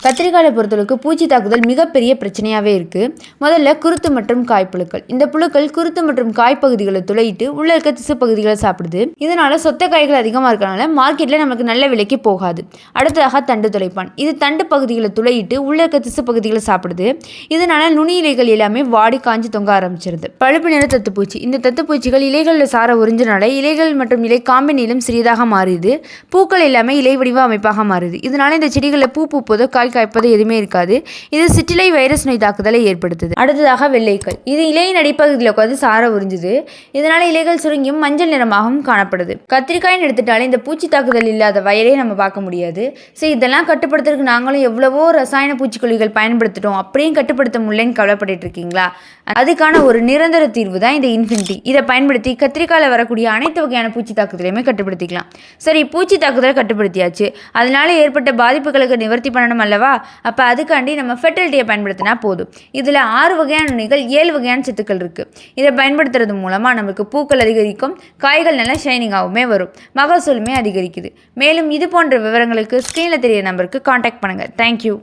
கத்திரிக்காயை பொறுத்தளவுக்கு பூச்சி தாக்குதல் மிகப்பெரிய பிரச்சனையாகவே இருக்குது. முதல்ல குருத்து மற்றும் காய்ப்புழுக்கள். இந்த புழுக்கள் குருத்து மற்றும் காய்ப்பகுதிகளை துளையிட்டு உள்ள இருக்க திசு பகுதிகளை சாப்பிடுது. இதனால சொத்த காய்கள் அதிகமாக இருக்கனால மார்க்கெட்டில் நமக்கு நல்ல விலைக்கு போகாது. அடுத்ததாக தண்டு துளைப்பான். இது தண்டு பகுதிகளை துளையிட்டு உள்ள இருக்க திசு பகுதிகளை சாப்பிடுது. இதனால நுனி இலைகள் எல்லாமே வாடி காஞ்சி தொங்க ஆரம்பிச்சிருது. பழுப்பு நிற தத்துப்பூச்சி. இந்த தத்துப்பூச்சிகள் இலைகளில் சார உறிஞ்சினால இலைகள் மற்றும் இலை காம்பு நீளம் சிறியதாக மாறுது. பூக்கள் எல்லாமே இலை வடிவ அமைப்பாக மாறுது. இதனால இந்த செடிகளில் பூ பூப்பதோ காய் காய்ப்பதோ எதுவுமே இருக்காது. இது சிற்றிலை வைரஸ் நோய் தாக்குதலை ஏற்படுத்துது. அடுத்ததாக வெள்ளைக்கல். இது இலையின் அடிப்பகுதியில் உட்காந்து சார உறிஞ்சுது. இதனால இலைகள் சுருங்கியும் மஞ்சள் நிறமாகவும் காணப்படுது. கத்திரிக்காய்னு எடுத்துட்டாலே இந்த பூச்சி தாக்குதல் இல்லாத வயலே நம்ம பார்க்க முடியாது. சரி, இதெல்லாம் கட்டுப்படுத்துறதுக்கு நாங்களும் எவ்வளவோ ரசாயன பூச்சிக்கொல்லிகள் பயன்படுத்திட்டோம், அப்படியும் கட்டுப்படுத்த முடியலன்னு கவலைப்பட்டு இருக்கீங்களா? அதுக்கான ஒரு நிரந்தர தீர்வு தான் இந்த இன்ஃபினிட்டி. இதை பயன்படுத்தி கத்திரிக்காயில் வரக்கூடிய அனைத்து வகையான பூச்சி தாக்குதலையுமே கட்டுப்படுத்திக்கலாம். சரி, பூச்சி தாக்குதலை கட்டுப்படுத்தியாச்சு, அதனால ஏற்பட்ட பாதிப்புகளுக்கு நிவர்த்தி பண்ணணும் அல்லவா? அப்போ அதுக்காண்டி நம்ம ஃபெர்டிலிட்டியை பயன்படுத்தினா போதும். இதில் 6 வகையான நுனிகள் 7 வகையான சத்துக்கள் இருக்குது. இதை பயன்படுத்துறது மூலமாக நமக்கு பூக்கள் அதிகரிக்கும், காய்கள் நல்லா ஷைனிங்காகவுமே வரும், மகசூலுமே அதிகரிக்குது. மேலும் இது போன்ற விவரங்களுக்கு ஸ்க்ரீனில் தெரிய நம்பருக்கு காண்டாக்ட் பண்ணுங்கள். தேங்க்யூ.